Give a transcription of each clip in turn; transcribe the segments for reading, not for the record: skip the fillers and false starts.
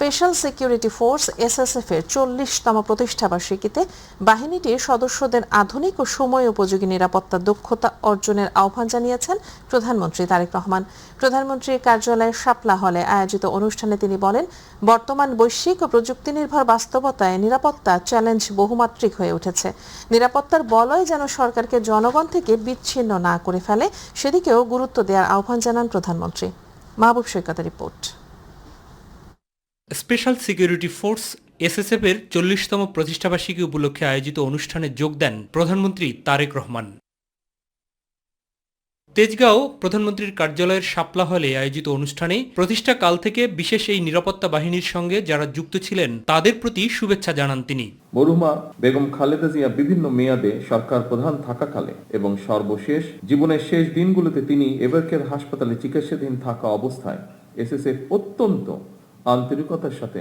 Special security force SSF এর 40তম প্রতিষ্ঠাবার্ষিকীতে বাহিনীটির সদস্যদের আধুনিক ও সময় উপযোগী নিরাপত্তা দক্ষতা অর্জনের আহ্বান জানিয়েছেন প্রধানমন্ত্রী তারেক রহমান। প্রধানমন্ত্রীর কার্যালয়ের শাপলা হলে আয়োজিত অনুষ্ঠানে তিনি বলেন, বর্তমান বৈশ্বিক ও প্রযুক্তি নির্ভর বাস্তবতায় নিরাপত্তা চ্যালেঞ্জ বহুমাত্রিক হয়ে উঠেছে। নিরাপত্তার বলয় যেন সরকারকে জনগণ থেকে বিচ্ছিন্ন না করে ফেলে, সেদিকেও গুরুত্ব দেওয়ার আহ্বান জানান প্রধানমন্ত্রী। মাহবুব সৈকতের report. Special security force SSF এর 40তম প্রতিষ্ঠাবার্ষিকী উপলক্ষে আয়োজিত অনুষ্ঠানে যোগ দেন প্রধানমন্ত্রী তারেক রহমান। তেজগাঁও প্রধানমন্ত্রীর কার্যালয়ের শাপলা হলে আয়োজিত অনুষ্ঠানে প্রতিষ্ঠা কাল থেকে বিশেষ এই নিরাপত্তা বাহিনীর সঙ্গে যারা যুক্ত ছিলেন তাদের প্রতি শুভেচ্ছা জানান তিনি। মরহুমা বেগম খালেদা জিয়া বিভিন্ন মেয়াদে সরকার প্রধান থাকাকালে এবং সর্বশেষ জীবনের শেষ দিনগুলোতে তিনি এভারকেয়ার হাসপাতালে চিকিৎসাধীন থাকা অবস্থায় এসএসএফ অত্যন্ত আন্তরিকতার সাথে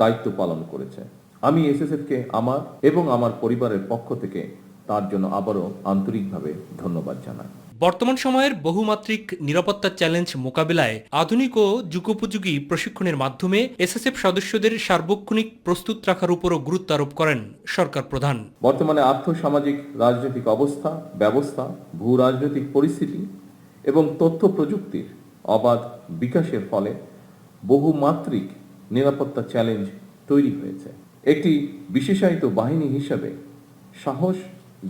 দায়িত্ব পালন করেছে। আমি এসএসএফকে আমার এবং আমার পরিবারের পক্ষ থেকে তার জন্য আবারও আন্তরিকভাবে ধন্যবাদ জানাই। বর্তমান সময়ের বহুমাত্রিক নিরাপত্তা চ্যালেঞ্জ মোকাবিলায় আধুনিক ও যুগোপযোগী প্রশিক্ষণের মাধ্যমে এসএসএফ সদস্যদের সার্বক্ষণিক প্রস্তুত রাখার উপরও গুরুত্ব আরোপ করেন সরকার প্রধান। বর্তমানে আর্থসামাজিক রাজনৈতিক অবস্থা ব্যবস্থা, ভূ রাজনৈতিক পরিস্থিতি এবং তথ্য প্রযুক্তির অবাধ বিকাশের ফলে বহুমাত্রিক নিরাপত্তা চ্যালেঞ্জ তৈরি হয়েছে। একটি বিশেষায়িত বাহিনী হিসাবে সাহস,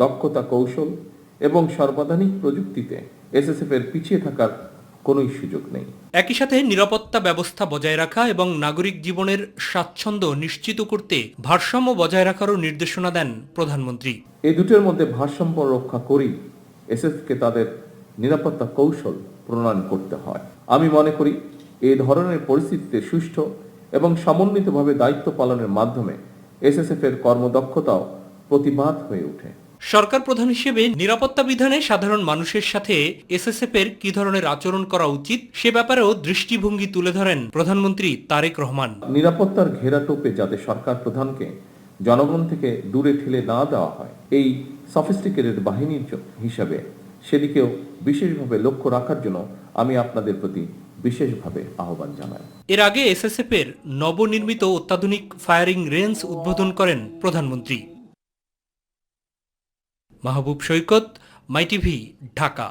দক্ষতা, কৌশল এবং সর্বাধুনিক প্রযুক্তিতে এসএসএফ এর পিছিয়ে থাকার কোনো সুযোগ নেই। একই সাথে নিরাপত্তা ব্যবস্থা বজায় রাখা এবং নাগরিক জীবনের স্বাচ্ছন্দ্য নিশ্চিত করতে ভারসাম্য বজায় রাখারও নির্দেশনা দেন প্রধানমন্ত্রী। এই দুটোর মধ্যে ভারসাম্য রক্ষা করেই এসএসএফকে তাদের নিরাপত্তা কৌশল প্রণয়ন করতে হয়। আমি মনে করি এই ধরনের পরিস্থিতিতে সুষ্ঠু এবং সমন্বিতভাবে দায়িত্ব পালনের মাধ্যমে এসএসএফ এর কর্মদক্ষতাও প্রতিবাদ হয়ে ওঠে। সরকার প্রধান হিসেবে নিরাপত্তা বিধানে সাধারণ মানুষের সাথে এসএসএফ এর কি ধরনের আচরণ করা উচিত সে ব্যাপারেও দৃষ্টিভঙ্গি তুলে ধরেন প্রধানমন্ত্রী তারেক রহমান। নিরাপত্তার ঘেরাটোপে যাতে সরকার প্রধানকে জনগণ থেকে দূরে ঠেলে না দেওয়া হয়, এই সফিস্টিকেটেড বাহিনীর হিসাবে সেদিকেও বিশেষভাবে লক্ষ্য রাখার জন্য আমি আপনাদের প্রতি বিশেষভাবে আহ্বান জানাই। এর আগে এসএসএফ এর নবনির্মিত অত্যাধুনিক ফায়ারিং রেঞ্জ উদ্বোধন করেন প্রধানমন্ত্রী। মাহবুব সৈকত, মাইটিভি, ঢাকা।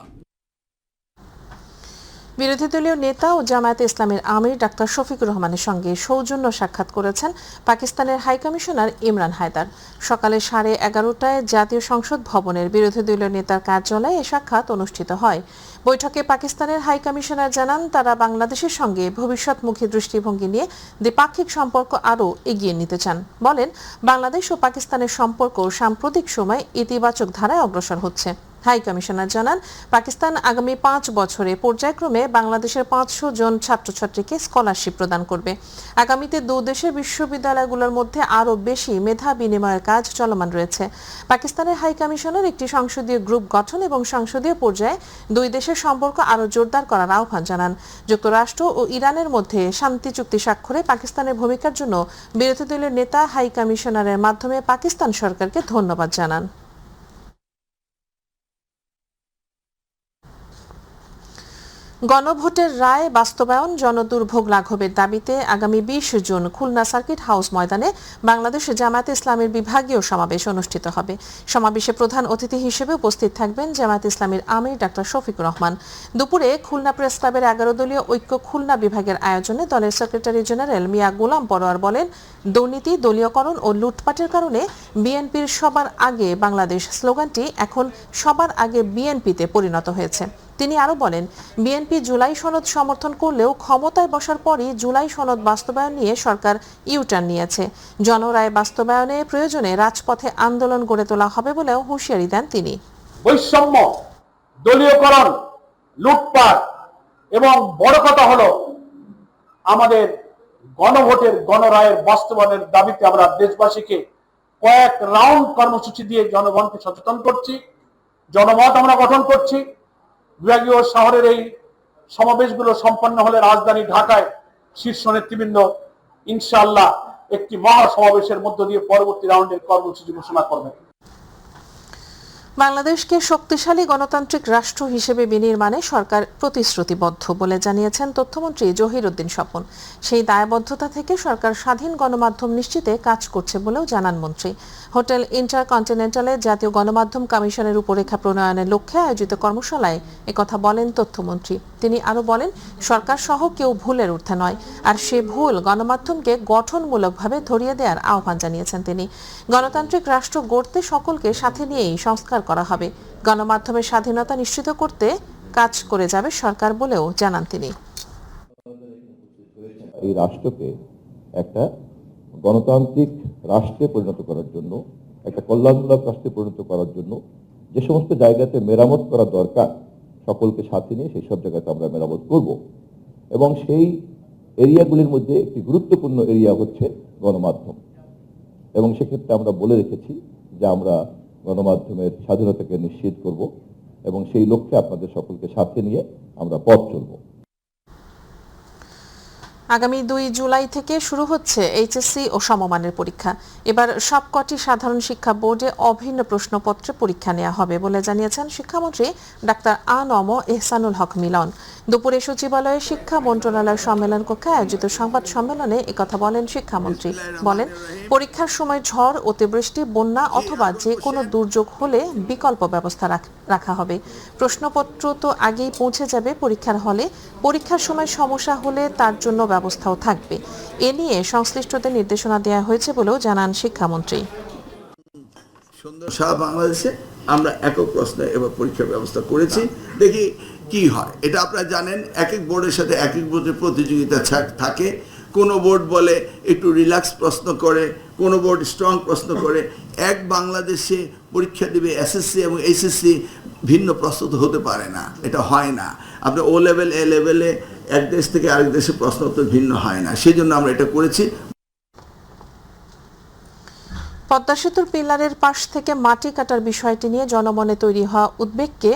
বিরোধী দলীয় নেতা ও জামায়াতে ইসলামের আমির ডাক্তার শফিকুর রহমানের সঙ্গে সৌজন্য সাক্ষাৎ করেছেন পাকিস্তানের হাইকমিশনার ইমরান হায়দার। সকালে 11:30টায় জাতীয় সংসদ ভবনের বিরোধী দলীয় নেতার কার্যালয়ে এ সাক্ষাৎ অনুষ্ঠিত হয়। বৈঠকে পাকিস্তানের হাইকমিশনার জানান, তারা বাংলাদেশের সঙ্গে ভবিষ্যৎমুখী দৃষ্টিভঙ্গি নিয়ে দ্বিপাক্ষিক সম্পর্ক আরও এগিয়ে নিতে চান। বলেন, বাংলাদেশ ও পাকিস্তানের সম্পর্ক সাম্প্রতিক সময়ে ইতিবাচক ধারায় অগ্রসর হচ্ছে। হাই কমিশনার জানান, পাকিস্তান আগামী 5 বছরে পর্যায়ক্রমে বাংলাদেশের 500 জন ছাত্রছাত্রীকে স্কলারশিপ প্রদান করবে। আগামীতে দুই দেশের বিশ্ববিদ্যালয়গুলোর মধ্যে আরও বেশি মেধা বিনিময়ের কাজ চলমান রয়েছে। পাকিস্তানের হাই কমিশনার একটি সংসদীয় গ্রুপ গঠন এবং সংসদীয় পর্যায়ে দুই দেশের সম্পর্ক আরও জোরদার করার আহ্বান জানান। যুক্তরাষ্ট্র ও ইরানের মধ্যে শান্তি চুক্তি স্বাক্ষরে পাকিস্তানের ভূমিকার জন্য বিরোধী দলীয় নেতা হাই কমিশনারের মাধ্যমে পাকিস্তান সরকারকে ধন্যবাদ জানান। গণভোটের রায় বাস্তবায়ন, জনদুর্ভোগ লাঘবের দাবিতে আগামী 20 জুন খুলনা সার্কিট হাউস ময়দানে বাংলাদেশ জামায়াতে ইসলামের বিভাগীয় সমাবেশ অনুষ্ঠিত হবে। সমাবেশে প্রধান অতিথি হিসেবে উপস্থিত থাকবেন জামায়াতে ইসলামের আমির ডাক্তার শফিকুর রহমান। দুপুরে খুলনা প্রেস ক্লাবের 11 দলীয় ঐক্য খুলনা বিভাগের আয়োজনে দলের সেক্রেটারি জেনারেল মিয়া গোলাম পরোয়ার বলেন, দুর্নীতি, দলীয়করণ ও লুটপাটের কারণে বিএনপির সবার আগে বাংলাদেশ স্লোগানটি এখন সবার আগে বিএনপিতে পরিণত হয়েছে। তিনি আরো বলেন, বিএনপি জুলাই সনদ সমর্থন করলেও ক্ষমতায় বসার পরই জুলাই সনদ বাস্তবায়ন নিয়ে সরকার ইউটার্ন নিয়েছে। জনরায় বাস্তবায়নে প্রয়োজনে রাজপথে আন্দোলন গড়ে তোলা হবে বলেও হুঁশিয়ারি দেন তিনি। বৈষম্য, দলীয়করণ, লুটপাট এবং বড় কথা হলো আমাদের গণভোটের গণরায়ের বাস্তবায়নের দাবিতে আমরা দেশবাসীকে কয়েক রাউন্ড কর্মসূচি দিয়ে জনগণকে সচেতন করছি, জনমত আমরা গঠন করছি। বিভাগীয় শহরের এই সমাবেশগুলো সম্পন্ন হলে রাজধানী ঢাকায় শীর্ষ নেতৃবৃন্দ ইনশাআল্লাহ একটি মহা সমাবেশের মধ্য দিয়ে পরবর্তী রাউন্ডের কর্মসূচি ঘোষণা করবেন। বাংলাদেশকে শক্তিশালী গণতান্ত্রিক রাষ্ট্র হিসেবে বিনির্মাণে সরকার প্রতিশ্রুতিবদ্ধ বলে জানিয়েছেন তথ্যমন্ত্রী জহিরুদ্দিন স্বপন। সেই দায়বদ্ধতা থেকে সরকার স্বাধীন গণমাধ্যম নিশ্চিতে কাজ করছে বলেও জানান মন্ত্রী। হোটেল ইন্টারকন্টিনেন্টালে জাতীয় গণমাধ্যম কমিশনের রূপরেখা প্রণয়নের লক্ষ্যে আয়োজিত কর্মশালায় একথা বলেন তথ্যমন্ত্রী। তিনি আরও বলেন, সরকার সহ কেউ ভুলের ঊর্ধ্বে নয়, আর সে ভুল গণমাধ্যমকে গঠনমূলকভাবে ধরিয়ে দেওয়ার আহ্বান জানিয়েছেন তিনি। গণতান্ত্রিক রাষ্ট্র গড়তে সকলকে সাথে নিয়েই সংস্কার করা হবে। গণমাধ্যমের স্বাধীনতা নিশ্চিত করতে কাজ করে যাবে সরকার বলেও জানান তিনি। এই রাষ্ট্রকে একটা গণতান্ত্রিক রাষ্ট্রে পরিণত করার জন্য, একটা কল্যাণমূলক রাষ্ট্রে পরিণত করার জন্য যে সমস্ত জায়গাতে মেরামত করা দরকার, সকলকে সাথে নিয়ে সেই সব জায়গাতে আমরা মেরামত করব। এবং সেই এরিয়াগুলির মধ্যে একটি গুরুত্বপূর্ণ এরিয়া হচ্ছে গণমাধ্যম। এবং সেক্ষেত্রে আমরা বলে রেখেছি যে আমরা গণমাধ্যমের স্বাধীনতাকে নিশ্চিত করব এবং সেই লক্ষ্যে আপনাদের সকলকে সাথে নিয়ে আমরা পথ চলব। আগামী 2 জুলাই থেকে শুরু হচ্ছে এইচএসসি ও সমমানের পরীক্ষা। এবার সবকটি সাধারণ শিক্ষা বোর্ডে অভিন্ন প্রশ্নপত্রে পরীক্ষা নেওয়া হবে বলে জানিয়েছেন শিক্ষামন্ত্রী ডাক্তার আ.ন.ম এহসানুল হক মিলন। দুপুরে সচিবালয়ে শিক্ষা মন্ত্রণালয় সম্মেলন কক্ষে আয়োজিত সংবাদ সম্মেলনে একথা বলেন শিক্ষামন্ত্রী। বলেন, পরীক্ষার সময় ঝড়, অতিবৃষ্টি, বন্যা অথবা যে কোনো দুর্যোগ হলে বিকল্প ব্যবস্থা রাখা হবে। প্রশ্নপত্র তো আগেই পৌঁছে যাবে পরীক্ষার হলে। পরীক্ষার সময় সমস্যা হলে তার জন্য ব্যবস্থাও থাকবে। এ নিয়ে সংশ্লিষ্টদের নির্দেশনা দেওয়া হয়েছে বলেও জানান শিক্ষামন্ত্রী। সারা বাংলাদেশে আমরা একক প্রশ্নে এবার পরীক্ষার ব্যবস্থা করেছি, দেখি কি হয়। এটা আপনারা জানেন, এক এক বোর্ডের সাথে এক এক বোর্ডের প্রতিযোগিতা থাকে। কোনো বোর্ড বলে একটু রিল্যাক্স প্রশ্ন করে, কোনো বোর্ড স্ট্রং প্রশ্ন করে। এক বাংলাদেশে পরীক্ষা দেবে এসএসসি এবং এইচএসসি ভিন্ন প্রস্তুত হতে পারে না, এটা হয় না। আপনার ও লেভেল, এ লেভেলে এক দেশ থেকে আরেক দেশে প্রশ্ন উত্তর ভিন্ন হয় না, সেই জন্য আমরা এটা করেছি। পদ্মা সেতুর পিলারের পাশ থেকে মাটি কাটার বিষয়টি নিয়ে জনমনে তৈরি হওয়া উদ্বেগকে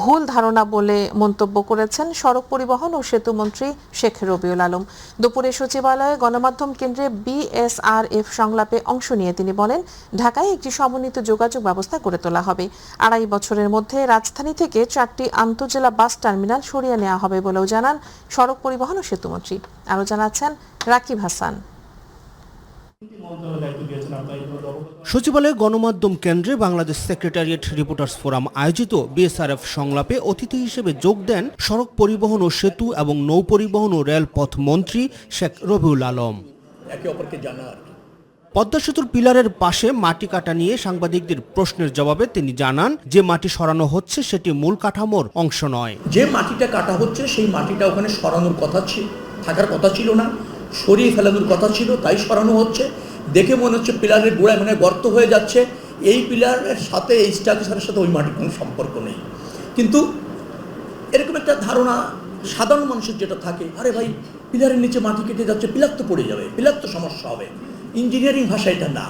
ভুল ধারণা বলে মন্তব্য করেছেন সড়ক পরিবহন ও সেতু মন্ত্রী শেখ রবিউল আলম। দুপুরে সচিবালয়ে গণমাধ্যম কেন্দ্রে বিএসআরএফ সংলাপে অংশ নিয়ে তিনি বলেন, ঢাকায় একটি সমন্বিত যোগাযোগ ব্যবস্থা গড়ে তোলা হবে। 2.5 বছরের মধ্যে রাজধানী থেকে 4টি আন্তঃজেলা বাস টার্মিনাল সরিয়ে নেওয়া হবে বলেও জানান সড়ক পরিবহন ও সেতু মন্ত্রী। আরও জানাচ্ছেন রাকিব হাসান। সচিবালয়ে গণমাধ্যম কেন্দ্রে বাংলাদেশ সেক্রেটারিয়েট রিপোর্টার্স ফোরাম আয়োজিত বিএসআরএফ সংলাপে অতিথি হিসেবে যোগ দেন সড়ক পরিবহন ও সেতু এবং নৌ পরিবহন ও রেলপথ মন্ত্রী শেখ রবিউল আলম। পদ্মা সেতুর পিলারের পাশে মাটি কাটা নিয়ে সাংবাদিকদের প্রশ্নের জবাবে তিনি জানান, যে মাটি সরানো হচ্ছে সেটি মূল কাঠামোর অংশ নয়। যে মাটিটা কাটা হচ্ছে সেই মাটিটা ওখানে সরানোর কথা থাকার কথা ছিল না, সরিয়ে ফেলানোর কথা ছিল, তাই সরানো হচ্ছে। দেখে মনে হচ্ছে পিলারের গোড়ায় মানে গর্ত হয়ে যাচ্ছে। এই পিলারের সাথে, এই স্ট্রাকচারের সাথে ওই মাটির কোনো সম্পর্ক নেই। কিন্তু এরকম একটা ধারণা সাধারণ মানুষের যেটা থাকে, আরে ভাই পিলারের নিচে মাটি কেটে যাচ্ছে, পিলার তো পড়ে যাবে, পিলার তো সমস্যা হবে। ইঞ্জিনিয়ারিং ভাষা এটা না।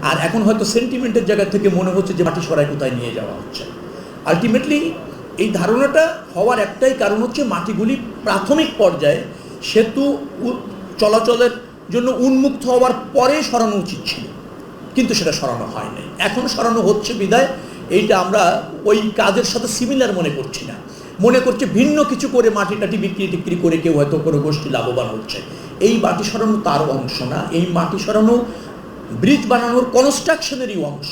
আর এখন হয়তো সেন্টিমেন্টের জায়গা থেকে মনে হচ্ছে যে মাটি সরাই কোথায় নিয়ে যাওয়া হচ্ছে। আলটিমেটলি এই ধারণাটা হওয়ার একটাই কারণ হচ্ছে, মাটিগুলি প্রাথমিক পর্যায়ে সেতু চলাচলের জন্য উন্মুক্ত হওয়ার পরে সরানো উচিত ছিল, কিন্তু সেটা সরানো হয় নাই। এখন সরানো হচ্ছে বিদায় এইটা আমরা ওই কাজের সাথে সিমিলার মনে করছি না, মনে করছে ভিন্ন কিছু করে মাটি টাটি বিক্রি করে কেউ হয়তো কোনো গোষ্ঠী লাভবান হচ্ছে। এই মাটি সরানো তার অংশ না, এই মাটি সরানো ব্রিজ বানানোর কনস্ট্রাকশনেরই অংশ।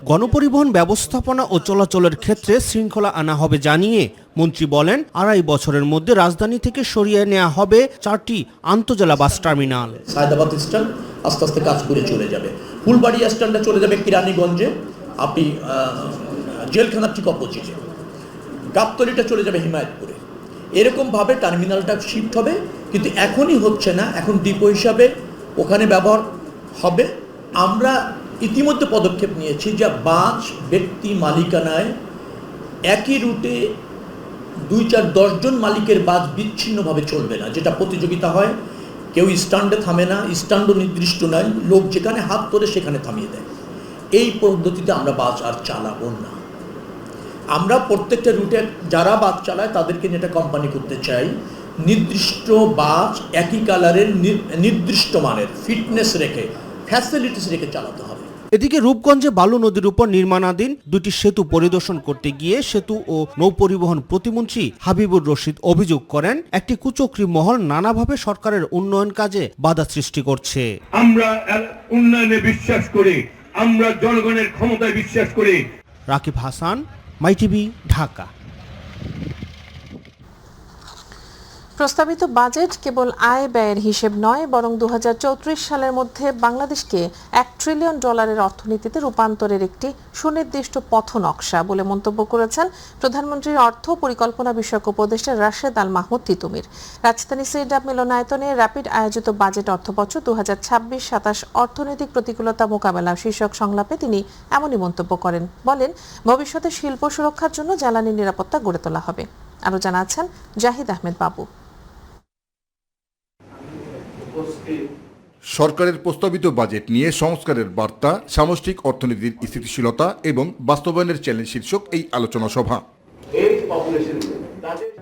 গণপরিবহন ব্যবস্থাপনা ও চলাচলের ক্ষেত্রে শৃঙ্খলা আনা হবে জানিয়ে মন্ত্রী বলেন, 2.5 বছরের মধ্যে রাজধানী থেকে সরিয়ে নেওয়া হবে 4টি আন্তঃজেলা বাস টার্মিনাল। সায়দাবাদ স্ট্যান্ড আস্তে আস্তে কাজ করে চলে যাবে, ফুলবাড়ি স্ট্যান্ডে চলে যাবে কিরানীগঞ্জে, আপনি জেলখানার ঠিক অপোজিটে, গাবতলিটা চলে যাবে হিমায়তপুরে। এরকমভাবে টার্মিনালটা শিফট হবে, কিন্তু এখনই হচ্ছে না, এখন ডিপো হিসাবে ওখানে ব্যবহার হবে। আমরা ইতিমধ্যে পদক্ষেপ নিয়েছি যে বাস ব্যক্তি মালিকানায় একই রুটে 2-4-10 জন মালিকের বাস বিচ্ছিন্নভাবে চলবে না, যেটা প্রতিযোগিতা হয়। কেউ স্ট্যান্ডে থামে না, স্ট্যান্ডও নির্দিষ্ট নয়, লোক যেখানে হাত তোলে সেখানে থামিয়ে দেয়। এই পদ্ধতিতে আমরা বাস আর চালাবো না। আমরা প্রত্যেকটা রুটে যারা বাস চালায় তাদেরকে নিয়ে একটা কোম্পানি করতে চাই, নির্দিষ্ট বাস একই কালারের নির্দিষ্ট মানের ফিটনেস রেখে, ফ্যাসিলিটিস রেখে চালাতে হবে। এদিকে রূপগঞ্জে বালু নদীর উপর নির্মাণাধীন দুটি সেতু পরিদর্শন করতে গিয়ে সেতু ও নৌপরিবহন প্রতিমন্ত্রী হাবিবুর রশিদ অভিযোগ করেন একটি কুচক্রী মহল নানাভাবে সরকারের উন্নয়ন কাজে বাধা সৃষ্টি করছে। আমরা উন্নয়নে বিশ্বাস করি, আমরা জনগণের ক্ষমতায় বিশ্বাস করি। রাকিব হাসান, মাই টিভি, ঢাকা। প্রস্তাবিত বাজেট কেবল আয় ব্যয়ের হিসেব নয়, বরং 2034 সালের মধ্যে বাংলাদেশকে $1 ট্রিলিয়ন অর্থনীতিতে রূপান্তরের একটি সুনির্দিষ্ট পথ নকশা বলে মন্তব্য করেছেন প্রধানমন্ত্রীর অর্থ পরিকল্পনা বিষয়ক উপদেষ্টা রাশেদ আল মাহমুদ তিতুমির। রাজধানী সিডাব মিলনায়তনে র্যাপিড আয়োজিত বাজেট অর্থবছর 2026-27 অর্থনৈতিক প্রতিকূলতা মোকাবেলা শীর্ষক সংলাপে তিনি এমনই মন্তব্য করেন। বলেন, ভবিষ্যতে শিল্প সুরক্ষার জন্য জ্বালানি নিরাপত্তা গড়ে তোলা হবে। আরও জানাচ্ছেন জাহিদ আহমেদ বাবু। সরকারের প্রস্তাবিত বাজেট নিয়ে সংস্কারের বার্তা, সামষ্টিক অর্থনীতির স্থিতিশীলতা এবং বাস্তবায়নের চ্যালেঞ্জ শীর্ষক এই আলোচনা সভা।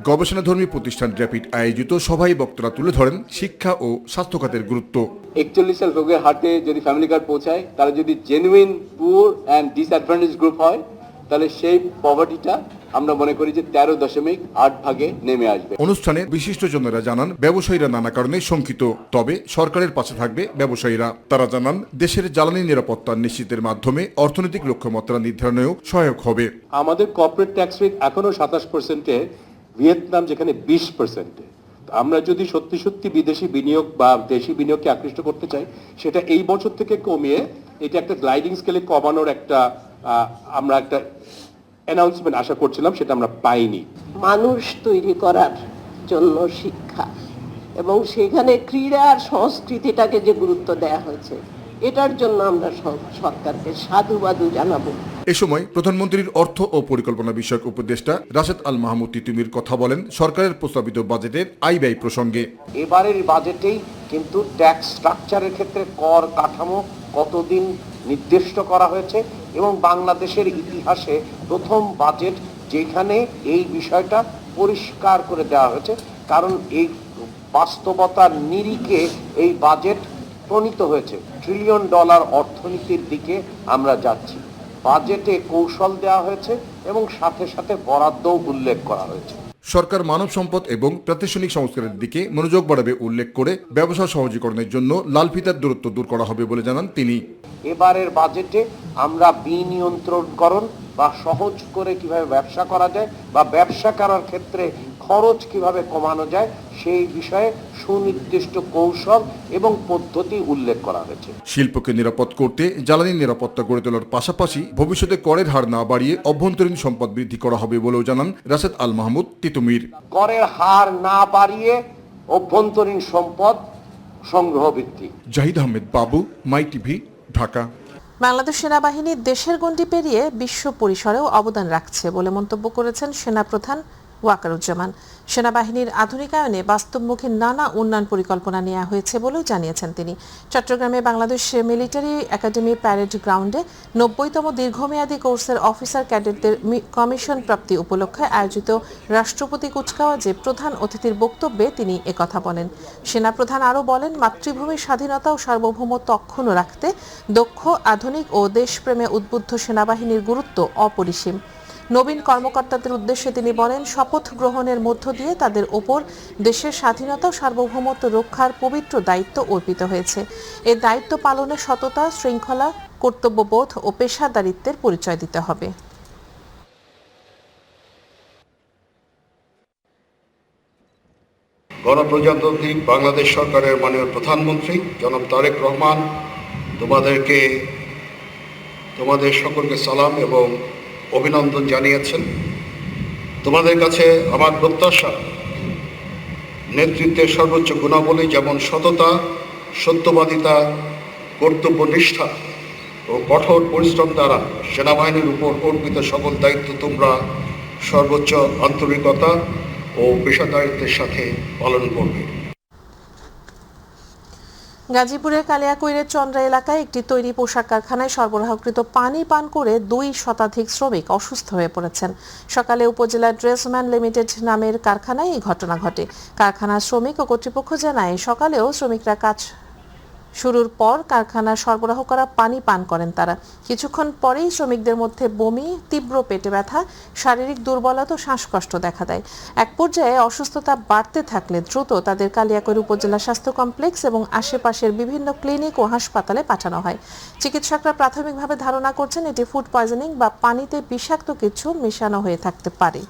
গবেষণাধর্মী প্রতিষ্ঠান র্যাপিড আয়োজিত সভায় বক্তারা তুলে ধরেন শিক্ষা ও স্বাস্থ্য খাতের গুরুত্ব। 41 সাল রোগের হাটে যদি ফ্যামিলি কার্ড পৌঁছায়, তারা যদি genuine poor and disadvantage group হয়, তাহলে সেই পভার্টিটা আমরা মনে করি যে 13.8 ভাগে নেমে আসবে। অনুষ্ঠানে বিশিষ্টজনেরা জানান ব্যবসায়ীরা নানা কারণে শঙ্কিত, তবে সরকারের পাশে থাকবে ব্যবসায়ীরা। তারা জানান দেশের জ্বালানি নিরাপত্তা নিশ্চিতের মাধ্যমে অর্থনৈতিক লক্ষ্যমাত্রা নির্ধারণেও সহায়ক হবে। আমাদের কর্পোরেট ট্যাক্স রেট এখনো 27%-এ, ভিয়েতনাম যেখানে 20%-এ। আমরা যদি সত্যি সত্যি বিদেশি বিনিয়োগ বা দেশি বিনিয়োগকে আকৃষ্ট করতে চাই, সেটা এই বছর থেকে কমিয়ে এটা একটা গ্লাইডিং স্কেলে কমানোর আমরা একটা অ্যানাউন্সমেন্ট আশা করছিলাম, সেটা আমরা পাইনি। মানুষ তৈরি করার জন্য শিক্ষা এবং সেখানে ক্রীড়া আর সংস্কৃতিটাকে যে গুরুত্ব দেওয়া হয়েছে, এটার জন্য আমরা সরকারকে সাধুবাদু জানাবো। এ সময় প্রধানমন্ত্রীর অর্থ ও পরিকল্পনা বিষয়ক উপদেষ্টা রাশেদ আল মাহমুদ তিতুমির কথা বলেন সরকারের প্রস্তাবিত বাজেটের আয় ব্যয় প্রসঙ্গে। এবারের বাজেটেই কিন্তু ট্যাক্স স্ট্রাকচারের ক্ষেত্রে কর কাঠামো কতদিন নির্দিষ্ট করা হয়েছে এবং বাংলাদেশের ইতিহাসে প্রথম বাজেট যেখানে এই বিষয়টা পরিষ্কার করে দেওয়া হয়েছে, কারণ এই বাস্তবতার নিরিখে এই বাজেট প্রণীত হয়েছে। $1 ট্রিলিয়ন অর্থনীতির দিকে আমরা যাচ্ছি। বাজেটে কৌশল দেওয়া হয়েছে এবং সাথে সাথে বরাদ্দও উল্লেখ করা হয়েছে। সরকার মানব সম্পদ এবং প্রাতিষ্ঠানিক সংস্কারের দিকে মনোযোগ বাড়াবে উল্লেখ করে ব্যবসা সহজীকরণের জন্য লাল ফিতার দূরত্ব দূর করা হবে বলে জানান তিনি। এবারের বাজেটে আমরা বিনিয়ন্ত্রণকরণ বা সহজ করে কিভাবে ব্যবসা করা যায় বা ব্যবসা করার ক্ষেত্রে খরচ কিভাবে কমানো যায় সেই বিষয়ে সুনির্দিষ্ট কৌশল এবং পদ্ধতি উল্লেখ করা হয়েছে। শিল্পকে নিরাপদ করতে জ্বালানি নিরাপত্তা গড়ে তোলার পাশাপাশি ভবিষ্যতে করের হার না বাড়িয়ে অভ্যন্তরীণ সম্পদ বৃদ্ধি করা হবে বলেও জানান রাশেদ আল মাহমুদ তিতুমির। করের হার না বাড়িয়ে অভ্যন্তরীণ সম্পদ সংগ্রহ বৃদ্ধি। জাহিদ আহমেদ বাবু, মাই টিভি, ঢাকা। বাংলাদেশ সেনাবাহিনী দেশের গণ্ডি পেরিয়ে বিশ্ব পরিসরেও অবদান রাখছে বলে মন্তব্য করেছেন সেনাপ্রধান ওয়াকারুজ্জামান। সেনাবাহিনীর আধুনিকায়নে বাস্তবমুখী নানা উন্নয়ন পরিকল্পনা নেওয়া হয়েছে বলেও জানিয়েছেন তিনি। চট্টগ্রামে বাংলাদেশ মিলিটারি একাডেমি প্যারেড গ্রাউন্ডে 90তম দীর্ঘমেয়াদী কোর্সের অফিসার ক্যাডেটদের কমিশন প্রাপ্তি উপলক্ষে আয়োজিত রাষ্ট্রপতি কুচকাওয়াজে প্রধান অতিথির বক্তব্যে তিনি একথা বলেন। সেনাপ্রধান আরও বলেন, মাতৃভূমির স্বাধীনতা ও সার্বভৌমত্ব অক্ষুণ্ণ রাখতে দক্ষ, আধুনিক ও দেশপ্রেমে উদ্বুদ্ধ সেনাবাহিনীর গুরুত্ব অপরিসীম। নবীন কর্মকর্তাদের উদ্দেশ্যে তিনি বলেন, শপথ গ্রহণের মধ্য দিয়ে তাদের ওপর দেশের স্বাধীনতা ও সার্বভৌমত্ব রক্ষার পবিত্র দায়িত্ব অর্পিত হয়েছে। এই দায়িত্ব পালনে সততা, শৃঙ্খলা, কর্তব্যবোধ ও পেশাদারিত্বের পরিচয় দিতে হবে। গণপ্রজাতন্ত্রী বাংলাদেশ সরকারের মাননীয় প্রধানমন্ত্রী জনাব তারেক রহমান তোমাদের সকলকে সালাম এবং অভিনন্দন জানিয়েছেন। তোমাদের কাছে আমার প্রত্যাশা, নেতৃত্বের সর্বোচ্চ গুণাবলী যেমন সততা, সত্যবাদিতা, কর্তব্যনিষ্ঠা ও কঠোর পরিশ্রম দ্বারা সেনাবাহিনীর উপর অর্পিত সকল দায়িত্ব তোমরা সর্বোচ্চ আন্তরিকতা ও পেশাদারিত্বের সাথে পালন করবে। গাজীপুরের কালিয়াকৈরের চন্দ্রা এলাকায় একটি তৈরি পোশাক কারখানায় সরবরাহকৃত পানি পান করে 2 শতাধিক শ্রমিক অসুস্থ হয়ে পড়েছেন। সকালে উপজেলা ড্রেসম্যান লিমিটেড নামের কারখানায় এই ঘটনা ঘটে। কারখানার শ্রমিক ও কর্তৃপক্ষ জানায়, সকালেও শ্রমিকরা কাজ শুরুর পর কারখানার সরবরাহ করা পানি পান করেন তারা। কিছুক্ষণ পরেই শ্রমিকদের মধ্যে বমি, তীব্র পেটে ব্যথা, শারীরিক দুর্বলতা ও শ্বাসকষ্ট দেখা দেয়। এক পর্যায়ে অসুস্থতা বাড়তে থাকলে দ্রুত তাদের কালিয়াকৈর উপজেলা স্বাস্থ্য কমপ্লেক্স এবং আশেপাশের বিভিন্ন ক্লিনিক ও হাসপাতালে পাঠানো হয়। চিকিৎসকরা প্রাথমিকভাবে ধারণা করছেন এটি ফুড পয়জনিং বা পানিতে বিষাক্ত কিছু মেশানো হয়ে থাকতে পারে।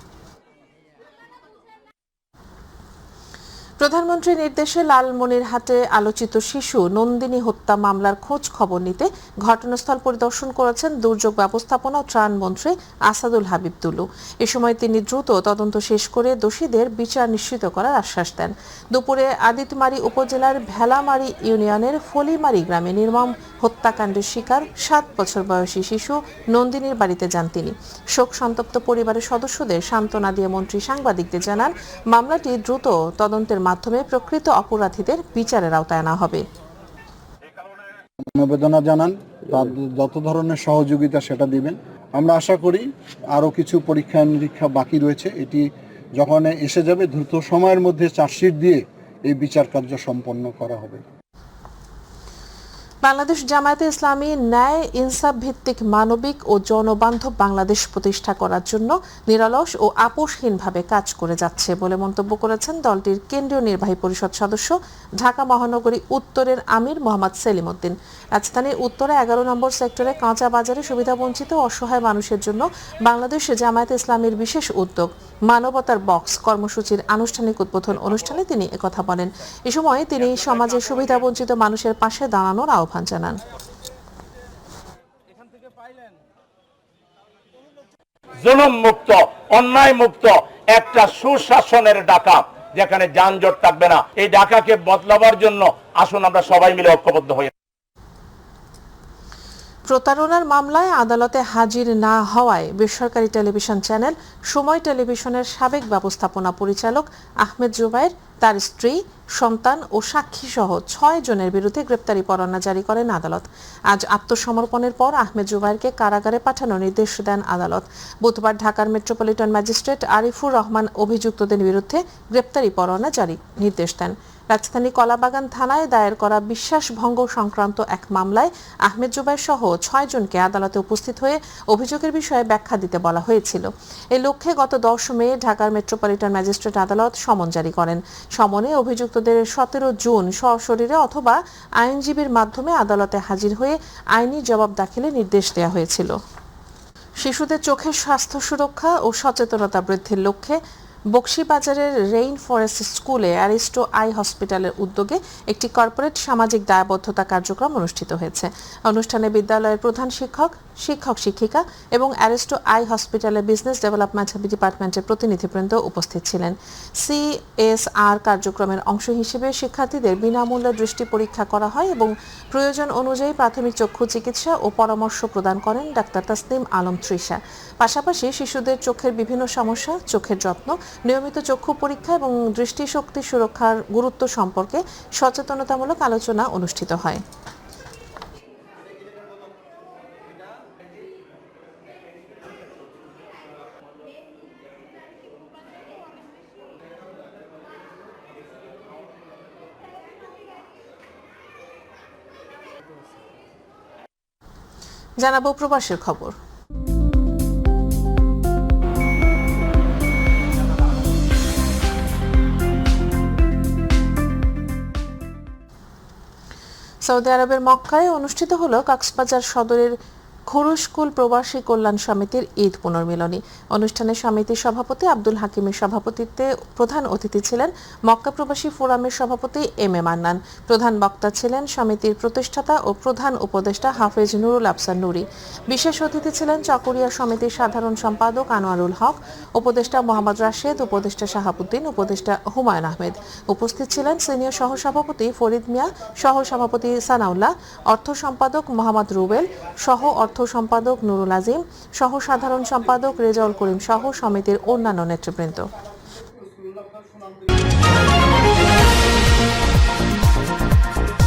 প্রধানমন্ত্রীর নির্দেশে লালমনিরহাটে আলোচিত শিশু নন্দিনী হত্যা মামলার খোঁজ খবর নিতে ঘটনাস্থল পরিদর্শন করেছেন দুর্যোগ ব্যবস্থাপনা ও ত্রাণ মন্ত্রী আসাদুল হাবিব তুলু। এ সময় তিনি দ্রুত তদন্ত শেষ করে দোষীদের বিচার নিশ্চিত করার আশ্বাস দেন। দুপুরে আদিতমারি উপজেলার ভেলামারি ইউনিয়নের ফলিমারি গ্রামে নির্মম হত্যাকাণ্ডের শিকার 7 বছর বয়সী শিশু নন্দিনীর বাড়িতে যান তিনি। শোক সন্তপ্ত পরিবারের সদস্যদের সান্ত্বনা দিয়ে মন্ত্রী সাংবাদিকদের জানান, মামলাটি দ্রুত তদন্তের মাধ্যমে প্রকৃত অপরাধীদের বিচারের আওতায় আনা হবে। সমবেদনা জানান, যত ধরনের সহযোগিতা সেটা দিবেন। আমরা আশা করি আরও কিছু পরীক্ষা নিরীক্ষা বাকি রয়েছে, এটি যখন এসে যাবে দ্রুত সময়ের মধ্যে চার্জশিট দিয়ে এই বিচার কার্য সম্পন্ন করা হবে। বাংলাদেশ জামায়াতে ইসলামী ন্যায় ইনসাফ ভিত্তিক মানবিক ও জনবান্ধব বাংলাদেশ প্রতিষ্ঠা করার জন্য নিরলস ও আপোষহীনভাবে কাজ করে যাচ্ছে বলে মন্তব্য করেছেন দলটির কেন্দ্রীয় নির্বাহী পরিষদ সদস্য ঢাকা মহানগরী উত্তরের আমির মোহাম্মদ সেলিম উদ্দিন। রাজধানীর উত্তরে 11 নম্বর সেক্টরে কাঁচা বাজারে সুবিধাবঞ্চিত ও অসহায় মানুষের জন্য বাংলাদেশ জামায়াতে ইসলামীর বিশেষ উদ্যোগ মানবতার বক্স কর্মসূচির আনুষ্ঠানিক উদ্বোধন অনুষ্ঠানে তিনি একথা বলেন। এ সময় তিনি সমাজের সুবিধাবঞ্চিত মানুষের পাশে দাঁড়ানোর আহ্বান জানান। জুলুম মুক্ত, অন্যায় মুক্ত একটা সুশাসনের ঢাকা, যেখানে যানজট থাকবে না, এই ঢাকাকে বদলাবার জন্য আসুন আমরা সবাই মিলে ঐক্যবদ্ধ হই। প্রতারণার মামলায় আদালতে হাজির না হওয়ায় বেসরকারি টেলিভিশন চ্যানেল সময় টেলিভিশনের সাবেক ব্যবস্থাপনা পরিচালক আহমেদ জুবায়ের, তার স্ত্রী, সন্তান ও সাক্ষী সহ 6 জনের বিরুদ্ধে গ্রেপ্তারি পরোয়ানা জারি করেন আদালত। আজ আত্মসমর্পণের পর আহমেদ জুবায়েরকে কারাগারে পাঠানোর নির্দেশ দেন আদালত। বুধবার ঢাকার মেট্রোপলিটন ম্যাজিস্ট্রেট আরিফুর রহমান অভিযুক্তদের বিরুদ্ধে গ্রেপ্তারি পরোয়ানা জারি নির্দেশ দেন। রাজধানী কলাবাগান থানায় দায়ের করা বিশ্বাসভঙ্গ সংক্রান্ত এক মামলায় আহমেদ জুবায়ের সহ 6 জনকে আদালতে উপস্থিত হয়ে অভিযোগের বিষয়ে ব্যাখ্যা দিতে বলা হয়েছিল। এই লক্ষ্যে গত 10 মে ঢাকার মেট্রোপলিটন ম্যাজিস্ট্রেট আদালত সমন জারি করেন। সমনে অভিযুক্তদের 17 জুন সশরীরে অথবা আইনজীবীর মাধ্যমে আদালতে হাজির হয়ে আইনি জবাব দাখিলের নির্দেশ দেওয়া হয়েছিল। শিশুদের চোখের স্বাস্থ্য সুরক্ষা ও সচেতনতা বৃদ্ধির লক্ষ্যে বকশীবাজারের রেইন ফরেস্ট স্কুলে অ্যারিস্টো আই হসপিটালের উদ্যোগে একটি কর্পোরেট সামাজিক দায়বদ্ধতা কার্যক্রম অনুষ্ঠিত হয়েছে। অনুষ্ঠানে বিদ্যালয়ের প্রধান শিক্ষক, শিক্ষিকা এবং অ্যারিস্টো আই হসপিটালের বিজনেস ডেভেলপমেন্ট ডিপার্টমেন্টের প্রতিনিধিবৃন্দ উপস্থিত ছিলেন। CSR কার্যক্রমের অংশ হিসেবে শিক্ষার্থীদের বিনামূল্যে দৃষ্টি পরীক্ষা করা হয় এবং প্রয়োজন অনুযায়ী প্রাথমিক চক্ষু চিকিৎসা ও পরামর্শ প্রদান করেন ডাক্তার তাসনিম আলম তৃষা। পাশাপাশি শিশুদের চোখের বিভিন্ন সমস্যা, চোখের যত্ন, নিয়মিত চক্ষু পরীক্ষা এবং দৃষ্টিশক্তি সুরক্ষার গুরুত্ব সম্পর্কে সচেতনতামূলক আলোচনা অনুষ্ঠিত হয়। জানাবো প্রবাসের খবর। সৌদি আরবের মক্কায় অনুষ্ঠিত হলো কক্সবাজার সদরের খরুশকুল প্রবাসী কল্যাণ সমিতির ঈদ পুনর্মিলনী অনুষ্ঠানে সমিতির সভাপতি আব্দুল হাকিমের সভাপতিত্বে প্রধান অতিথি ছিলেন মক্কা প্রবাসী ফোরামের সভাপতি এম এ মান্নান। প্রধান বক্তা ছিলেন সমিতির প্রতিষ্ঠাতা ও প্রধান উপদেষ্টা হাফেজ নুরুল আফসার নুরি। বিশেষ অতিথি ছিলেন চকরিয়া সমিতির সাধারণ সম্পাদক আনোয়ারুল হক, উপদেষ্টা মোহাম্মদ রাশেদ, উপদেষ্টা শাহাবুদ্দিন, উপদেষ্টা হুমায়ুন আহমেদ। উপস্থিত ছিলেন সিনিয়র সহসভাপতি ফরিদ মিয়া, সহসভাপতি সানাউল্লাহ, অর্থ সম্পাদক মোহাম্মদ রুবেল, সহ অর্থ সম্পাদক নুরুল আজিম, সহ সাধারণ সম্পাদক রেজাউল করিম সহ সমিতির অন্যান্য নেতৃবৃন্দ।